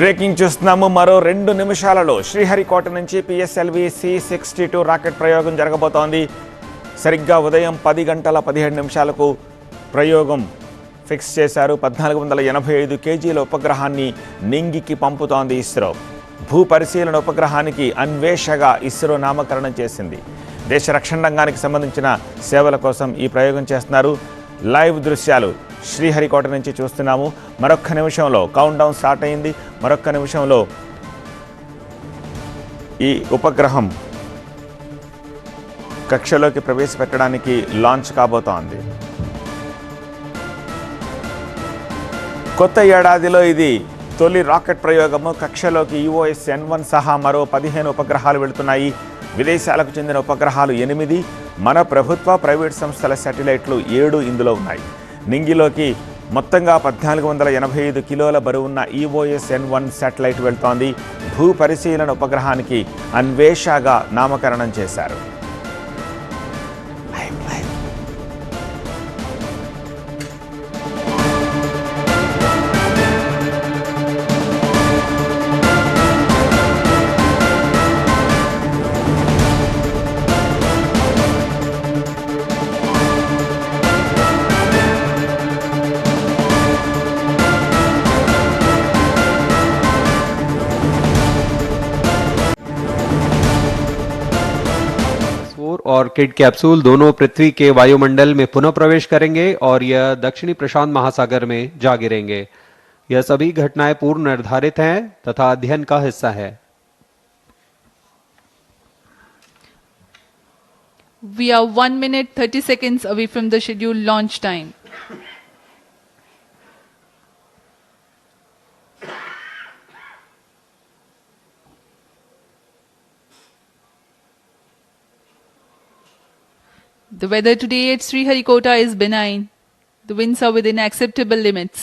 Breaking చూస్తున్నాము. మరో 2 నిమిషాలలో శ్రీహరికోట నుంచి పిఎస్ఎల్వి C-62 రాకెట్ ప్రయోగం జరగబోతోంది. సరిగ్గా ఉదయం 10 గంటల 17 నిమిషాలకు ప్రయోగం ఫిక్స్ చేశారు. 1485 కేజీల ఉపగ్రహాన్ని నింగికి పంపుతోంది ఇస్రో. భూ పరిశీలన ఉపగ్రహానికి అన్వేషగా ఇస్రో నామకరణం చేసింది. దేశ రక్షణ రంగానికి సంబంధించిన సేవల కోసం ఈ ప్రయోగం చేస్తున్నారు. లైవ్ దృశ్యాలు శ్రీహరికోట నుంచి చూస్తున్నాము. మరొక్క నిమిషంలో కౌంట్ డౌన్ స్టార్ట్ అయింది. మరొక్క నిమిషంలో ఈ ఉపగ్రహం కక్షలోకి ప్రవేశపెట్టడానికి లాంచ్ కాబోతోంది. కొత్త ఏడాదిలో ఇది తొలి రాకెట్ ప్రయోగము. కక్షలోకి EOS-N1 సహా మరో 15 ఉపగ్రహాలు వెళుతున్నాయి. విదేశాలకు చెందిన ఉపగ్రహాలు 8, మన ప్రభుత్వ ప్రైవేట్ సంస్థల శాటిలైట్లు 7 ఇందులో ఉన్నాయి. నింగిలోకి మొత్తంగా 1485 కిలోల బరువున్న EOS-N1 శాటిలైట్ వెళ్తోంది. భూ పరిశీలన ఉపగ్రహానికి అన్వేషగా నామకరణం చేశారు. और किड कैप्सूल दोनों पृथ्वी के वायुमंडल में पुनः प्रवेश करेंगे और यह दक्षिणी प्रशांत महासागर में जा गिरेंगे। यह सभी घटनाएं पूर्व निर्धारित हैं तथा अध्ययन का हिस्सा है। We are 1 minute 30 seconds away from the scheduled launch time. The weather today at Sriharikota is benign. The winds are within acceptable limits.